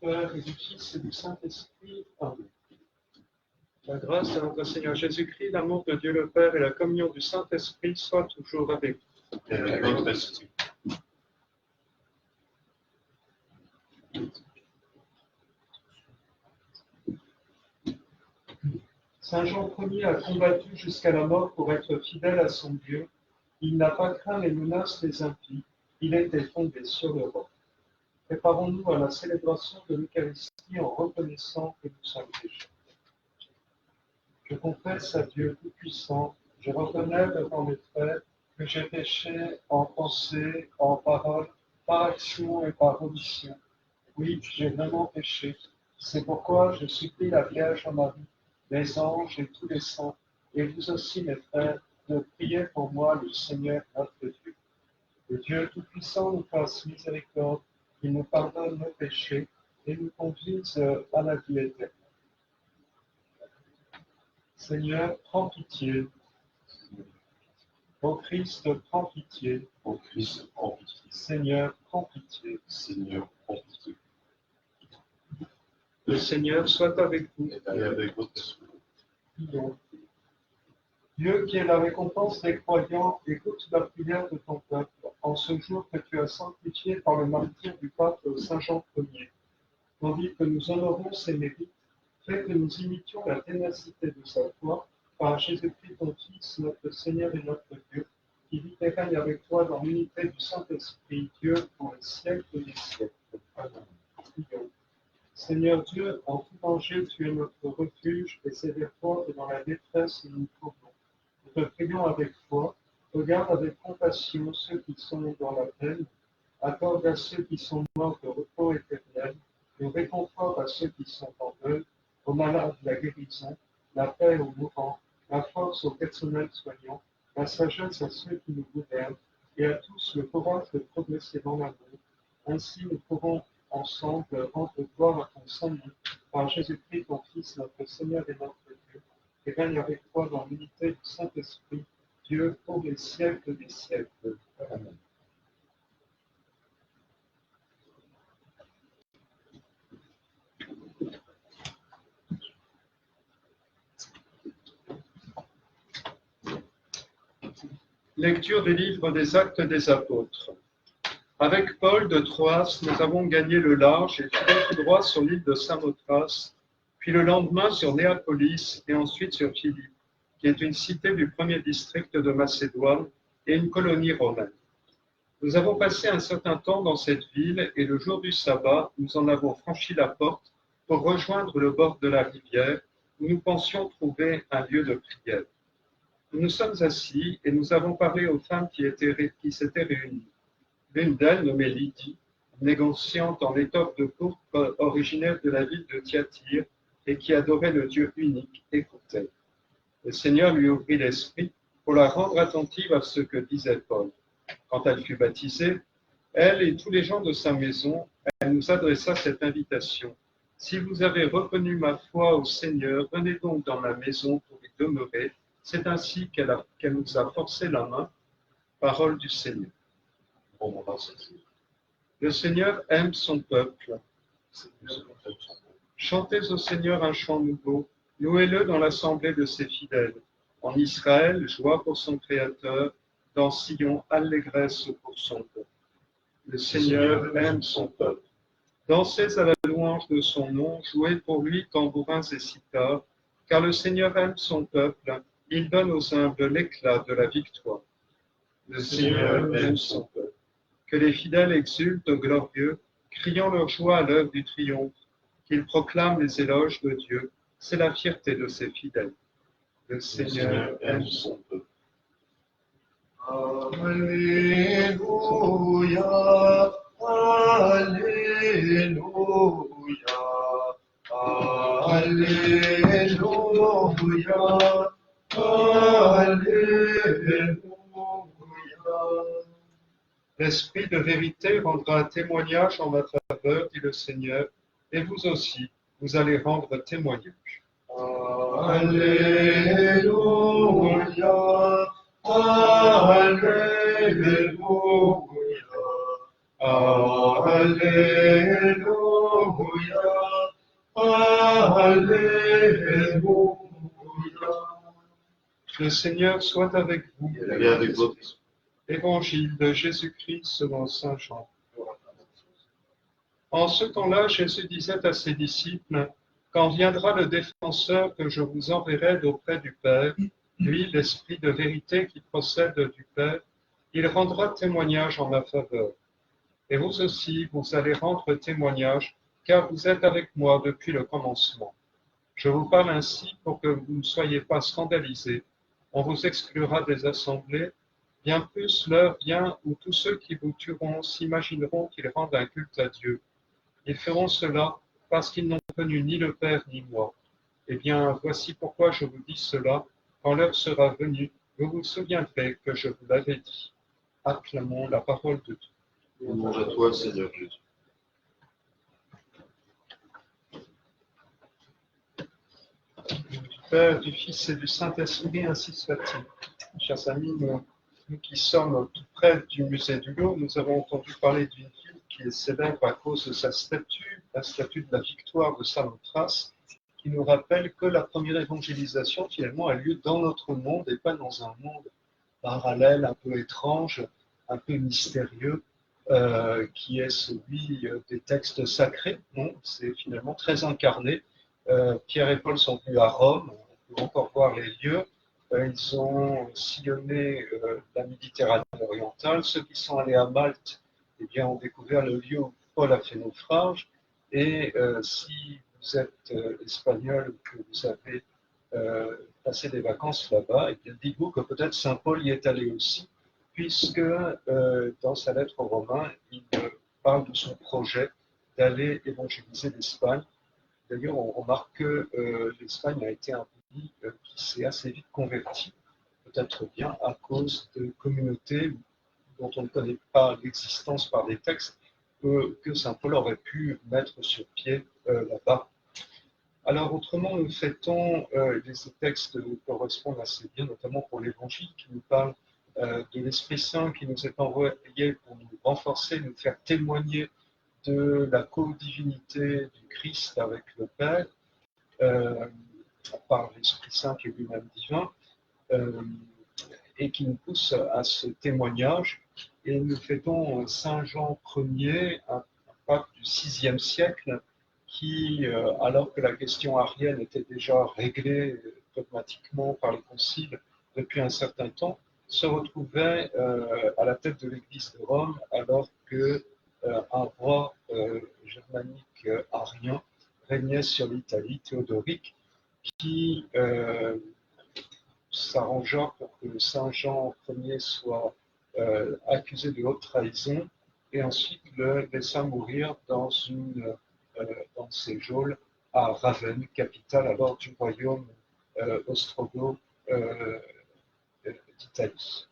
Père et du Fils et du Saint-Esprit. Amen. La grâce de notre Seigneur Jésus-Christ, l'amour de Dieu le Père et la communion du Saint-Esprit soient toujours avec vous. Et avec votre esprit. Saint Jean Ier a combattu jusqu'à la mort pour être fidèle à son Dieu. Il n'a pas craint les menaces des impies. Il était fondé sur le roc. Préparons-nous à la célébration de l'Eucharistie en reconnaissant que nous sommes pécheurs. Je confesse à Dieu Tout-Puissant, je reconnais devant mes frères que j'ai péché en pensée, en parole, par action et par omission. Oui, j'ai vraiment péché. C'est pourquoi je supplie la Vierge Marie, les anges et tous les saints, et vous aussi mes frères, de prier pour moi le Seigneur notre Dieu. Que Dieu Tout-Puissant nous fasse miséricorde, qu'il nous pardonne nos péchés et nous conduise à la vie éternelle. Seigneur, prends pitié. Ô Christ, prends pitié. Ô Christ, prends pitié. Seigneur, prends pitié. Seigneur, prends pitié. Le Seigneur soit avec vous. Et avec votre esprit. Prions. Dieu qui est la récompense des croyants, écoute la prière de ton peuple en ce jour que tu as sanctifié par le martyre du pape Saint Jean Ier. Tandis que nous honorons ses mérites, fais que nous imitions la ténacité de sa foi par Jésus-Christ ton Fils, notre Seigneur et notre Dieu, qui vit et règne avec toi dans l'unité du Saint-Esprit, Dieu, pour les siècles des siècles. Amen. Prions. Seigneur Dieu, en tout danger, tu es notre refuge, et c'est vers toi que dans la détresse nous nous trouvons. Nous te prions avec foi, regarde avec compassion ceux qui sont dans la peine, accorde à ceux qui sont morts de repos éternel, le réconfort à ceux qui sont en deuil, aux malades la guérison, la paix aux mourants, la force au personnel soignant, la sagesse à ceux qui nous gouvernent, et à tous le courage de progresser dans l'amour. Ainsi nous pourrons ensemble rendre gloire à ton Saint-Nom, par Jésus-Christ, ton Fils, notre Seigneur et notre Dieu, qui règne avec toi dans l'unité du Saint-Esprit, Dieu, pour les siècles des siècles. Amen. Lecture du livre des Actes des Apôtres. Avec Paul de Troas, nous avons gagné le large et filé tout droit sur l'île de Samothrace, puis le lendemain sur Néapolis et ensuite sur Philippe, qui est une cité du premier district de Macédoine et une colonie romaine. Nous avons passé un certain temps dans cette ville et le jour du sabbat, nous en avons franchi la porte pour rejoindre le bord de la rivière où nous pensions trouver un lieu de prière. Nous nous sommes assis et nous avons parlé aux femmes qui s'étaient réunies. L'une d'elles, nommée Lydie, négociante en étoffe de pourpre originaire de la ville de Thyatire et qui adorait le Dieu unique, écoutait. Le Seigneur lui ouvrit l'esprit pour la rendre attentive à ce que disait Paul. Quand elle fut baptisée, elle et tous les gens de sa maison, elle nous adressa cette invitation. « Si vous avez reconnu ma foi au Seigneur, venez donc dans ma maison pour y demeurer. » C'est ainsi qu'elle nous a forcé la main. Parole du Seigneur. Le Seigneur aime son peuple. Chantez au Seigneur un chant nouveau, louez-le dans l'assemblée de ses fidèles. En Israël, joie pour son Créateur, dans Sion, allégresse pour son peuple. Le Seigneur aime son peuple. Dansez à la louange de son nom, jouez pour lui tambourins et cithars, car le Seigneur aime son peuple, il donne aux humbles l'éclat de la victoire. Le Seigneur aime son peuple. Que les fidèles exultent glorieux, criant leur joie à l'heure du triomphe, qu'ils proclament les éloges de Dieu, c'est la fierté de ses fidèles. Le Seigneur aime son peuple. Alléluia, Alléluia, Alléluia, Alléluia. L'Esprit de vérité rendra témoignage en ma faveur, dit le Seigneur, et vous aussi, vous allez rendre témoignage. Alléluia, Alléluia, Alléluia. Alléluia. Le Seigneur soit avec vous. Et avec votre esprit. Évangile de Jésus-Christ selon saint Jean. En ce temps-là, Jésus disait à ses disciples, quand viendra le défenseur que je vous enverrai d'auprès du Père, lui, l'Esprit de vérité qui procède du Père, il rendra témoignage en ma faveur. Et vous aussi, vous allez rendre témoignage, car vous êtes avec moi depuis le commencement. Je vous parle ainsi pour que vous ne soyez pas scandalisés. On vous exclura des assemblées. Bien plus, l'heure vient où tous ceux qui vous tueront s'imagineront qu'ils rendent un culte à Dieu. Ils feront cela parce qu'ils n'ont connu ni le Père ni moi. Eh bien, voici pourquoi je vous dis cela. Quand l'heure sera venue, vous vous souviendrez que je vous l'avais dit. Acclamons la parole de Dieu. Louange à toi, Seigneur Jésus. Du Père, du Fils et du Saint-Esprit, ainsi soit-il. Chers amis, nous qui sommes tout près du musée du Louvre, nous avons entendu parler d'une ville qui est célèbre à cause de sa statue, la statue de la victoire de Samothrace, qui nous rappelle que la première évangélisation finalement a lieu dans notre monde et pas dans un monde parallèle, un peu étrange, un peu mystérieux, qui est celui des textes sacrés. Non, c'est finalement très incarné. Pierre et Paul sont venus à Rome, on peut encore voir les lieux. Ils ont sillonné la Méditerranée orientale. Ceux qui sont allés à Malte, eh bien, ont découvert le lieu où Paul a fait naufrage. Et si vous êtes espagnol, que vous avez passé des vacances là-bas, eh bien, dites-vous que peut-être Saint Paul y est allé aussi, puisque dans sa lettre aux Romains, il parle de son projet d'aller évangéliser l'Espagne. D'ailleurs, on remarque que l'Espagne a été un pays qui s'est assez vite converti, peut-être bien à cause de communautés dont on ne connaît pas l'existence par des textes, que Saint Paul aurait pu mettre sur pied là-bas. Alors, autrement, nous fêtons, les textes correspondent assez bien, notamment pour l'Évangile, qui nous parle de l'Esprit Saint qui nous est envoyé pour nous renforcer, nous faire témoigner de la co-divinité du Christ avec le Père, par l'Esprit Saint qui est lui-même divin, et qui nous pousse à ce témoignage. Et nous fêtons Saint Jean Ier, un pape du VIe siècle, qui, alors que la question arienne était déjà réglée dogmatiquement par les conciles depuis un certain temps, se retrouvait à la tête de l'Église de Rome, alors que un roi germanique arien régnait sur l'Italie, Théodoric, qui s'arrangea pour que Saint Jean Ier soit accusé de haute trahison et ensuite le laissa mourir dans ses geôles à Ravenne, capitale alors du royaume ostrogoth d'Italie.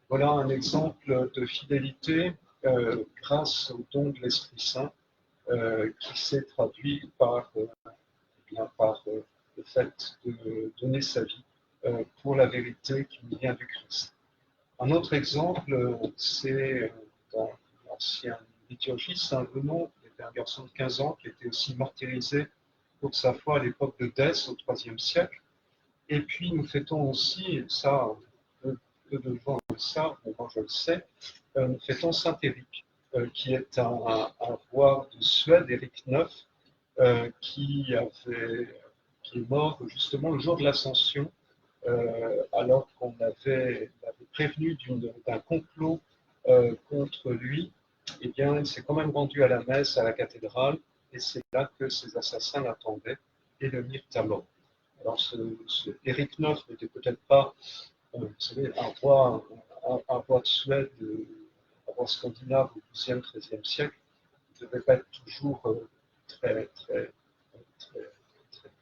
Voilà un exemple de fidélité grâce au don de l'Esprit Saint qui s'est traduit par le fait de donner sa vie pour la vérité qui nous vient du Christ. Un autre exemple, c'est dans l'ancienne liturgie, Saint Venant, qui était un garçon de 15 ans, qui était aussi martyrisé pour sa foi à l'époque de Dès, au IIIe siècle. Et puis nous fêtons aussi, et ça, peu de gens le savent, mais moi je le sais, nous fêtons Saint Éric, qui est un roi de Suède, Éric IX, qui est mort justement le jour de l'Ascension, alors qu'on l'avait prévenu d'un complot contre lui. Eh bien, il s'est quand même rendu à la messe à la cathédrale, et c'est là que ses assassins l'attendaient et le mirent à mort. Alors, ce Éric IX n'était peut-être pas, vous savez, un roi de Suède, un roi scandinave au XIIe, XIIIe siècle. Il ne devait pas être toujours très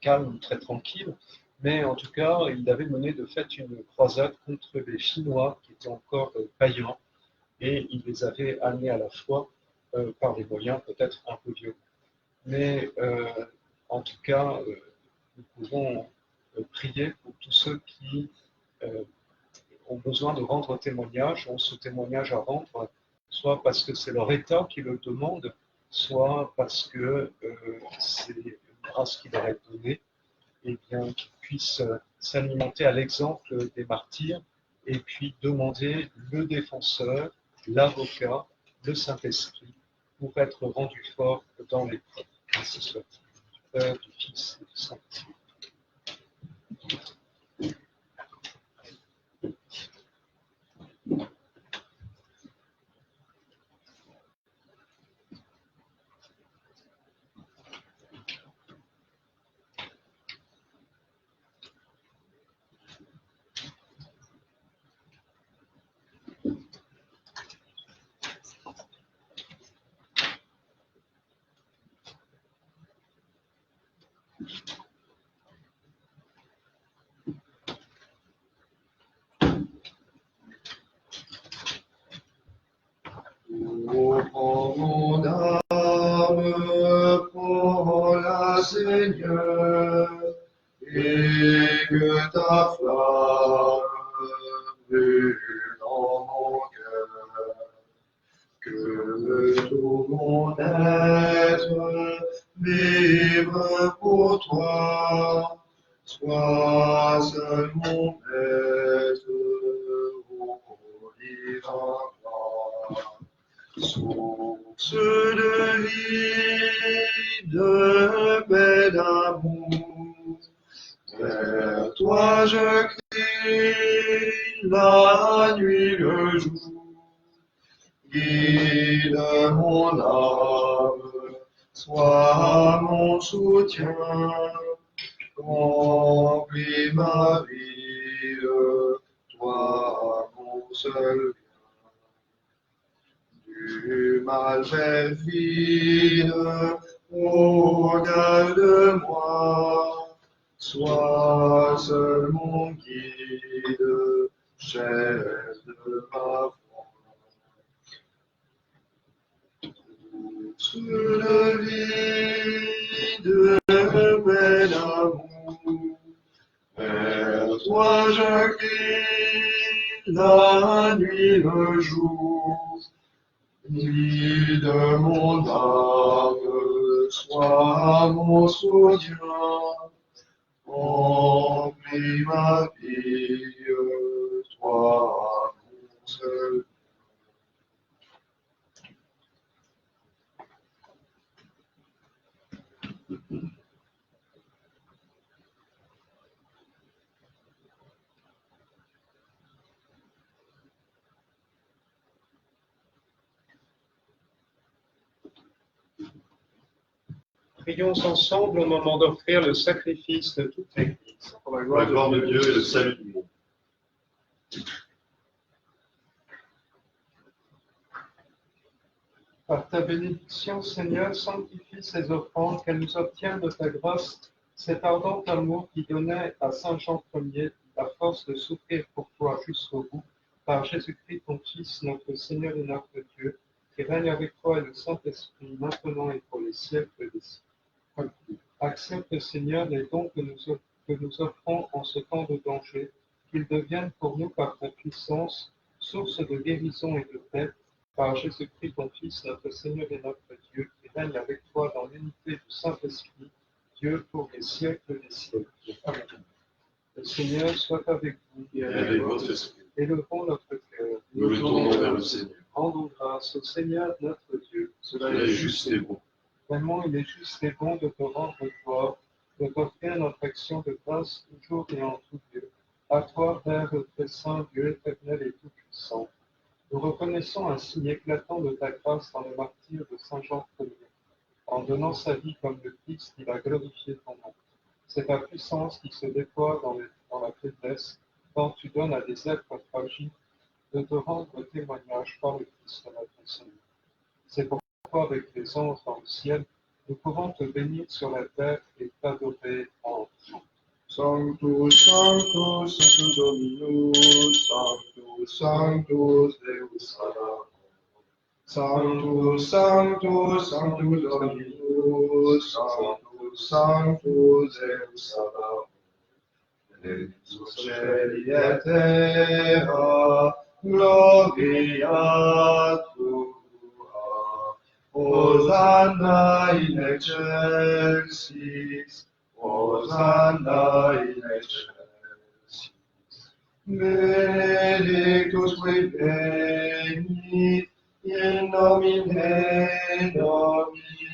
calme, très tranquille, mais en tout cas, il avait mené de fait une croisade contre les Finnois qui étaient encore païens, et il les avait amenés à la foi par des moyens peut-être un peu violents. Mais en tout cas, nous pouvons prier pour tous ceux qui ont besoin de rendre témoignage, ont ce témoignage à rendre, soit parce que c'est leur État qui le demande, soit parce que c'est une grâce qui leur est donnée, et bien qu'ils puissent s'alimenter à l'exemple des martyrs, et puis demander le défenseur, l'avocat, le Saint-Esprit, pour être rendus forts dans l'épreuve. Ainsi soit-il. Du Père, du Fils et du Saint-Esprit. Ô mon âme, pour la Seigneur, et que ta flamme brûle dans mon cœur, que tout mon être vibre pour toi, sois seul mon maître, ô divin roi. Source de vie, de paix, d'amour, vers toi je crie la nuit, le jour. Guide mon âme, sois mon soutien, remplis ma vie, toi mon seul bien. Du mal perfide, ô garde-moi, sois seul mon guide, chef de ma foi. Source de vie, de paix, d'amour, vers toi je crie la nuit, le jour. Guide mon âme, sois mon soutien, remplis ma vie, toi mon seul. Prions ensemble au moment d'offrir le sacrifice de toute l'Église. Pour la Pour la gloire de Dieu et le salut du monde. Par ta bénédiction, Seigneur, sanctifie ces offrandes, qu'elles nous obtiennent de ta grâce cet ardent amour qui donnait à Saint Jean Ier la force de souffrir pour toi jusqu'au bout, par Jésus-Christ, ton Fils, notre Seigneur et notre Dieu, qui règne avec toi et le Saint-Esprit, maintenant et pour les siècles des siècles. Accepte, Seigneur, les dons que nous offrons en ce temps de danger, qu'ils deviennent pour nous par ta puissance, source de guérison et de paix, par Jésus-Christ, ton Fils, notre Seigneur et notre Dieu, qui règne avec toi dans l'unité du Saint-Esprit, Dieu pour les siècles des siècles. Amen. Le Seigneur soit avec vous Et avec votre esprit. Élevons notre cœur. Nous le tournons vers le Seigneur. Rendons grâce au Seigneur notre Dieu. Cela est juste et bon. Vraiment, il est juste et bon de te rendre gloire, de t'offrir notre action de grâce toujours et en tout lieu. À toi, Père très saint, Dieu éternel et tout-puissant. Nous reconnaissons un signe éclatant de ta grâce dans le martyre de Saint Jean Ier. En donnant sa vie comme le Christ, il a glorifié ton nom. C'est ta puissance qui se déploie dans la faiblesse, quand tu donnes à des êtres fragiles de te rendre témoignage par le Christ notre Seigneur. C'est pourquoi, avec les anges dans le ciel, nous pouvons te bénir sur la terre et t'adorer en chant. Sanctus, Sanctus, Sanctus Dominus, Sanctus, Sanctus Deus Sabaoth. Sanctus, Sanctus, Sanctus Dominus, Sanctus, Sanctus Deus Sabaoth. Sus cieli et terra, gloria tua. Hosanna in excelsis, Hosanna in excelsis. Benedictus qui venit in nomine Domini.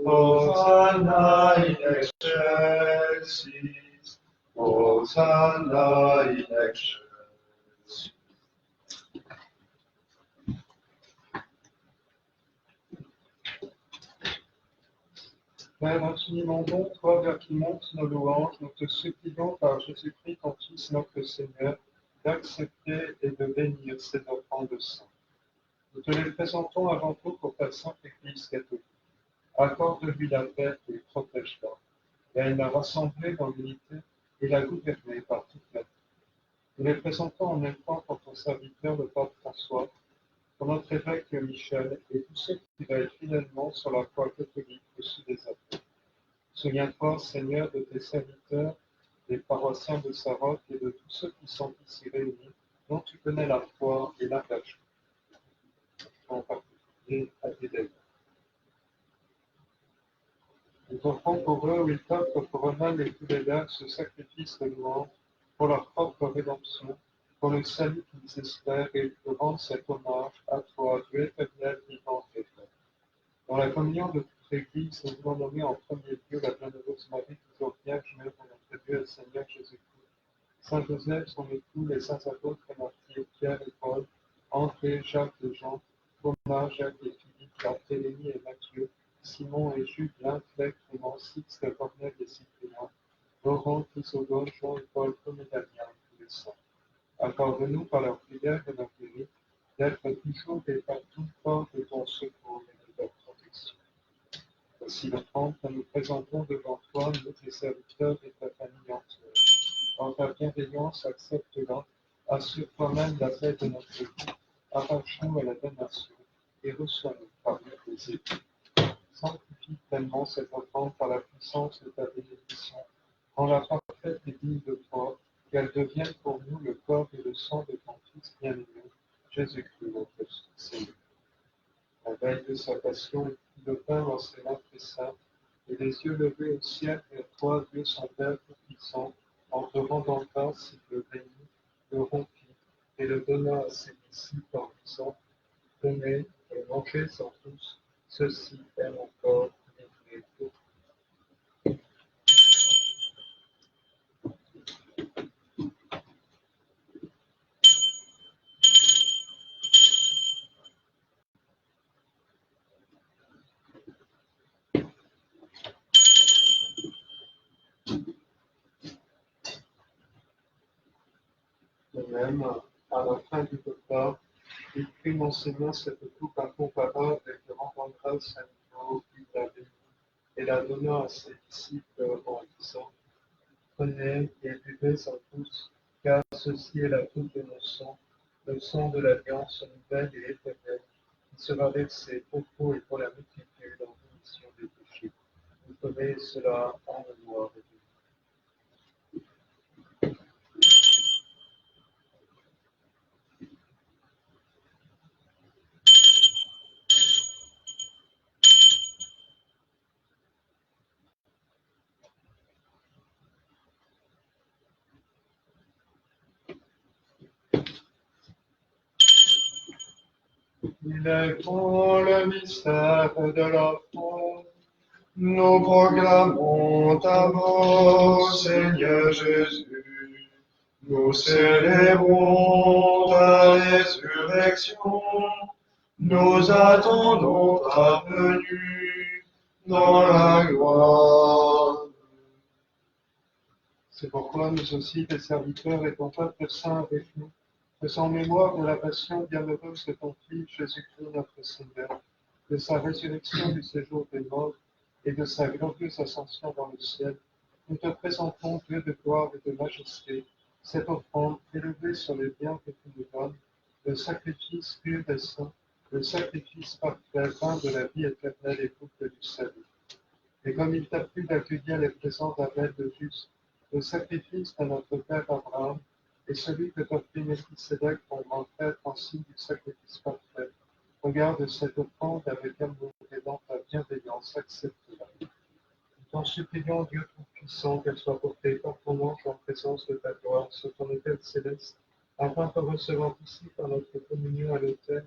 Hosanna in excelsis, Hosanna in excelsis. Père infiniment bon, toi vers qui montent nos louanges, nous te supplions par Jésus-Christ, ton Fils, notre Seigneur, d'accepter et de bénir ces offrandes de sang. Nous te les présentons avant tout pour ta sainte Église catholique. Accorde-lui la paix et protège-la. Elle l'a rassemblée dans l'unité et l'a gouvernée par toute la vie. Nous les présentons en même temps pour ton serviteur, le pape François, pour notre évêque Michel et tous ceux qui veillent fidèlement sur la foi catholique au-dessus des apôtres. Souviens-toi, Seigneur, de tes serviteurs, des paroissiens de Saroc et de tous ceux qui sont ici réunis, dont tu connais la foi et l'engagement, en particulier à tes dévots. Nous offrons pour eux, oui, t'offrent pour eux-mêmes et tous les leurs ce sacrifice de louange pour leur propre rédemption, pour le salut qu'ils espèrent et pour rendre cet hommage à toi, Dieu éternel, vivant et vrai. Dans la communion de toute l'Église, nous voulons nommer en premier lieu la bienheureuse Marie, toujours vierge, mère de notre Dieu et Seigneur Jésus-Christ, Saint Joseph, son époux, les saints apôtres et martyrs, Pierre et Paul, André, Jacques et Jean, Thomas, Jacques et Philippe, Barthélemy et Matthieu, Simon et Jude, Lynflec, Clément, Sixte, Cornèle et Cyprien, Laurent, Chrysogone, Jean et Paul, comme et Damien, et tous les saints. Accorde-nous par leur prière et leur mérite d'être toujours et partout forts de ton secours et de ta protection. Voici l'offrande que nous présentons devant toi, nous, tes serviteurs et ta famille entière. Dans ta bienveillance, accepte-la, assure toi-même la paix de notre vie, arrache-nous à la damnation et reçois-nous parmi tes époux. Sanctifie pleinement cette offrande par la puissance de ta bénédiction. Rends-la parfaite et digne de toi, qu'elle devienne pour nous le corps et le sang de ton Fils bien-aimé, Jésus-Christ, notre Seigneur. La veille de sa passion, il prit le pain dans ses mains très saintes, et les yeux levés au ciel vers toi, Dieu son Père Tout-Puissant, en te rendant grâce, il le bénit, le rompit, et le donna à ses disciples en disant, tenez et mangez-en tous, ceci est mon corps livré pour vous. De même, à la fin du repas, il prit dans ses mains cette coupe incomparable et te rendant grâce à nouveau, il la bénit et la donna à ses disciples en disant, prenez et buvez-en tous, car ceci est la coupe de mon sang, le sang de l'alliance nouvelle et éternelle, qui sera versé pour vous et pour la multitude en rémission des péchés. Vous ferez cela en mémoire de Dieu. Il est pour le mystère de la foi. Nous proclamons ta mort, Seigneur Jésus. Nous célébrons ta résurrection. Nous attendons ta venue dans la gloire. C'est pourquoi nous aussi, tes serviteurs et ton peuple saint avec nous, faisant mémoire de la passion bienheureuse de ton Fils Jésus-Christ notre Seigneur, de sa résurrection du séjour des morts et de sa glorieuse ascension dans le ciel, nous te présentons, Dieu de gloire et de majesté, cette offrande élevée sur les biens que tu nous donnes, le sacrifice pur et saint, le sacrifice parfait, pain de la vie éternelle et couple du salut. Et comme il t'a plu d'accueillir les présents d'Abel de juste, le sacrifice de notre Père Abraham, et celui que t'offrit Melchisédek, ton grand frère, en signe du sacrifice parfait, Regarde cette offrande avec amour et dans ta bienveillance, accepte-la. Nous t'en supplions, Dieu Tout-Puissant, qu'elle soit portée par ton ange en présence de ta gloire sur ton autel céleste, afin qu'en recevant ici par notre communion à l'autel,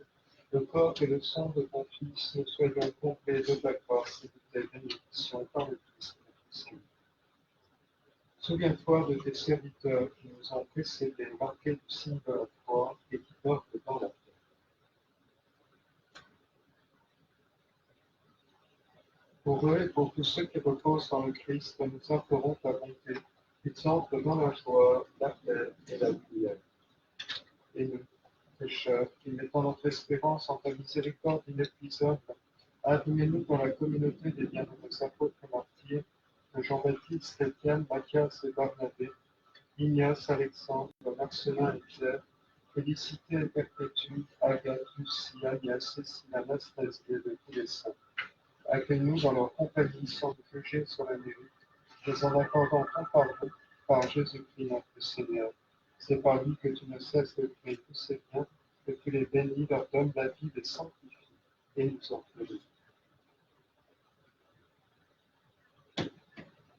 le corps et le sang de ton Fils, nous soyons comblés de ta grâce et de tes bénédictions par le Christ notre Seigneur. Souviens-toi de tes serviteurs qui nous ont précédés, marqués du signe de la croix et qui dorment dans la paix. Pour eux et pour tous ceux qui reposent dans le Christ, nous implorons ta bonté, qu'ils entrent dans la joie, la paix et la prière. Et nous, pécheurs, qui mettons notre espérance en ta miséricorde inépuisable, admets-nous dans la communauté des bienheureux apôtres et martyrs de Jean-Baptiste, Étienne, Matthias et Barnabé, Ignace, Alexandre, Marcelin et Pierre, Félicité et Perpétue, Agathe, Lucie, Agnès, Cécile, Anastasie et de tous les saints. Accueille-nous dans leur compagnie sans nous juger sur la mérite, mais en accordant ton pardon par Jésus-Christ notre Seigneur. C'est par lui que tu ne cesses de créer tous ces biens, que tu les bénis, leur donnes la vie, les sanctifies et nous en fais.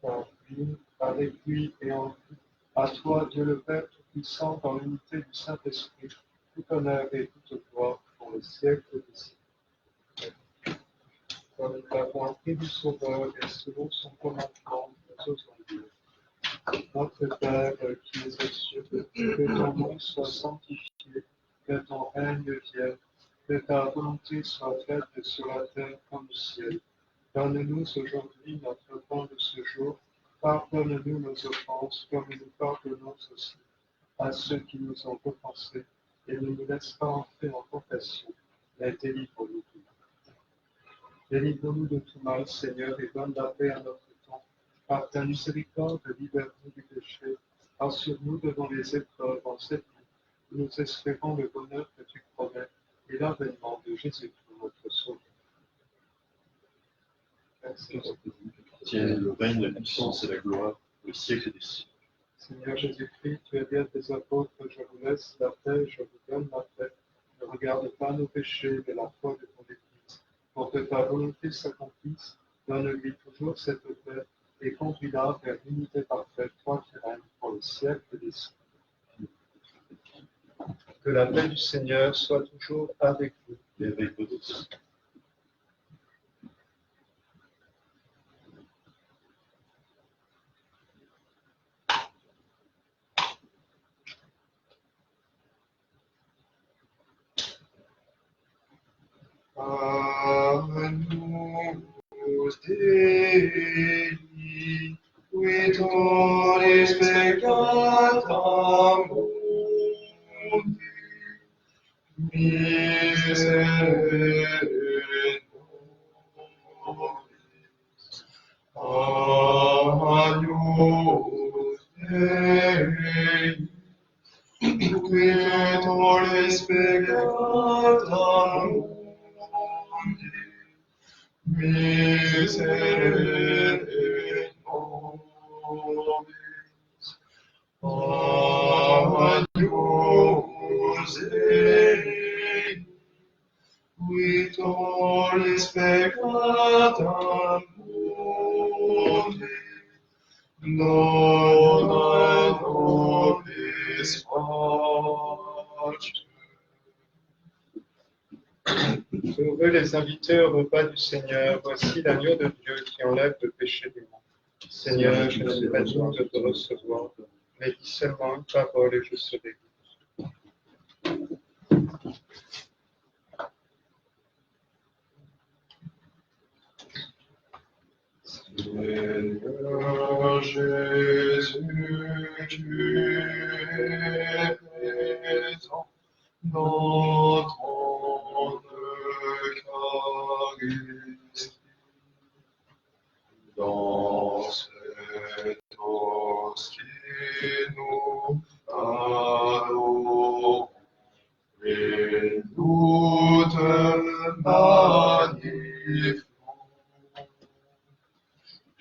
Par lui, avec lui et en lui, à toi, Dieu le Père Tout-Puissant, dans l'unité du Saint-Esprit, tout honneur et toute gloire pour le siècle des siècles. Comme nous l'avons appris du Sauveur et selon son commandement, nous osons dire. Notre Père qui es aux cieux, que ton nom soit sanctifié, que ton règne vienne, que ta volonté soit faite sur la terre comme au ciel. Donne-nous aujourd'hui notre pain de ce jour. Pardonne-nous nos offenses, comme nous pardonnons aussi à ceux qui nous ont offensés, et ne nous laisse pas entrer en tentation, mais délivre-nous du mal. Délivre-nous de tout mal, Seigneur, et donne la paix à notre temps. Par ta miséricorde, libère-nous du péché. Assure-nous devant les épreuves en cette vie. Nous espérons le bonheur que tu promets et l'avènement de Jésus-Christ, notre Sauveur. Tiens le règne, la puissance et la gloire, au siècle des siècles. Seigneur Jésus-Christ, tu as dit à tes apôtres, je vous laisse la paix, je vous donne la paix. Ne regarde pas nos péchés, mais la foi de ton Église. Pour que ta volonté s'accomplisse, donne-lui toujours cette paix et conduis-la vers l'unité parfaite, toi qui règnes pour le siècle des siècles. Que la paix du Seigneur soit toujours avec vous. Et avec votre aussi. Agnus Dei, qui tollis peccata mundi, miserere nobis. Agnus Dei, qui tollis peccata mundi, miserere nobis. Agnus Dei, qui tollis peccata mundi, dona nobis pacem. Heureux les invités au repas du Seigneur. Voici l'agneau de Dieu qui enlève le péché du monde. Seigneur, je ne suis pas digne de te recevoir, mais dis seulement une parole et je serai guéri. Seigneur Jésus, tu es présent dans ton Eucharistie, dans cette hostie nous allons et nous te magnifions.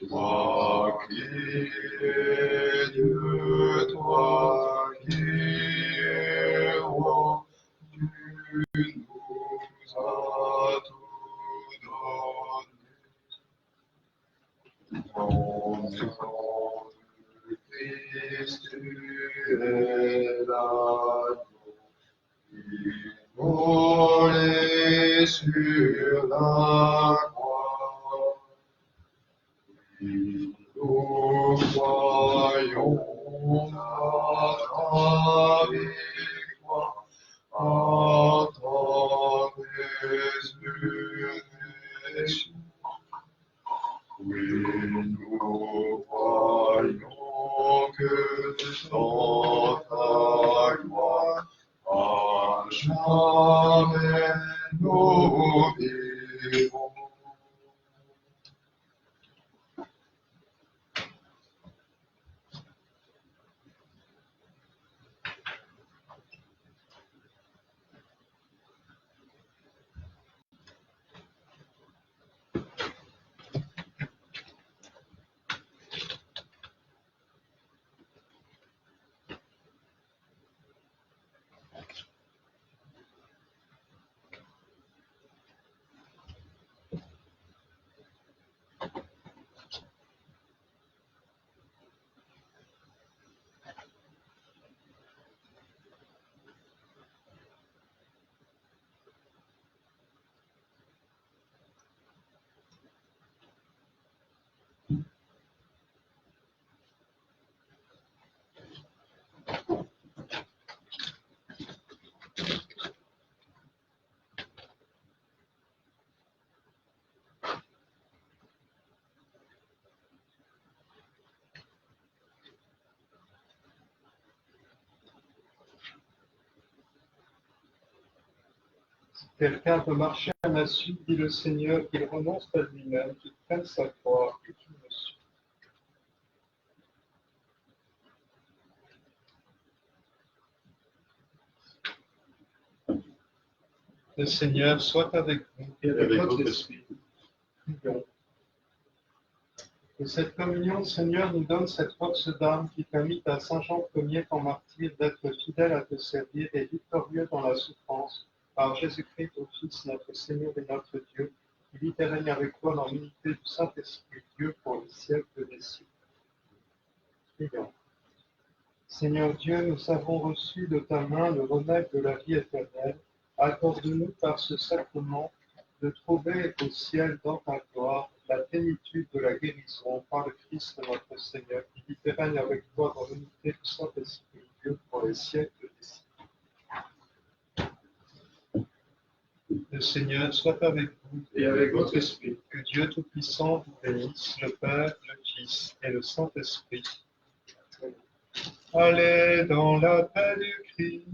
Toi qui es Dieu, toi qui es roi, tu nous as tu es l'agneau immolé sur la croix. Oui, nous croyons à ta victoire, à ta résurrection. Oui, nous croyons que dans ta gloire, à jamais nous vivrons. Quelqu'un peut marcher à ma suite, dit le Seigneur, qu'il renonce à lui-même, qu'il prenne sa croix et qu'il me suive. Le Seigneur soit avec vous et avec votre esprit. Prions. Que cette communion, Seigneur, nous donne cette force d'âme qui permit à Saint Jean Ier, ton martyr, d'être fidèle à te servir et victorieux dans la souffrance, par Jésus-Christ, ton Fils, notre Seigneur et notre Dieu, qui vit et règne avec toi dans l'unité du Saint-Esprit, Dieu, pour les siècles des siècles. Prions. Seigneur Dieu, nous avons reçu de ta main le remède de la vie éternelle. Accorde-nous par ce sacrement de trouver au ciel dans ta gloire la plénitude de la guérison par le Christ notre Seigneur, qui vit et règne avec toi dans l'unité du Saint-Esprit, Dieu, pour les siècles des siècles. Le Seigneur soit avec vous et avec votre esprit. Que Dieu Tout-Puissant vous bénisse, le Père, le Fils et le Saint-Esprit. Allez dans la paix du Christ.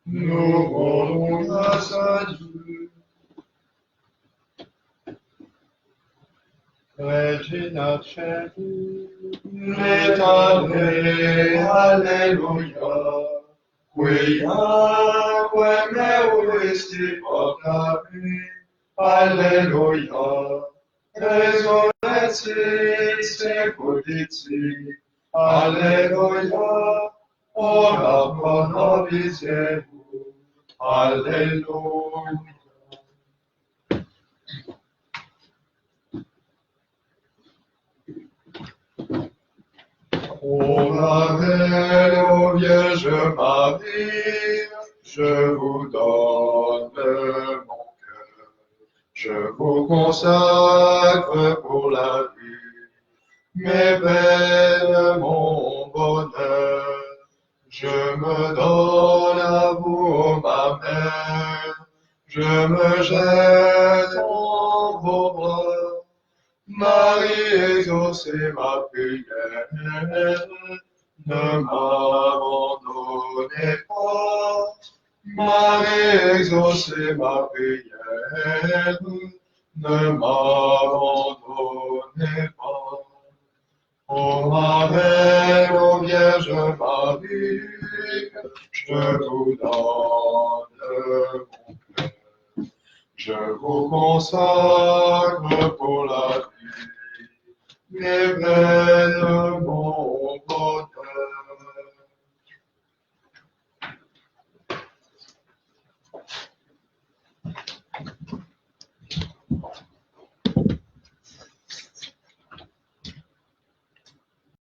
Nous rendons grâce à Dieu. Regina Celi, Letane, Alleluia. Quia, quem esti portavi, Alleluia. Resurrexit seculici, Alleluia. Ora pro nobis Iesus, Alleluia. Ô ma belle, ô Vierge Marie, je vous donne mon cœur, je vous consacre pour la vie, mes peines, mon bonheur, je me donne à vous, ma mère, je me jette en vos bras. Marie, exaucez ma prière, ne m'abandonnez pas. Marie, exaucez ma prière, ne m'abandonnez pas. Ô ma mère, ô Vierge Marie, je vous donne mon cœur, je vous consacre pour la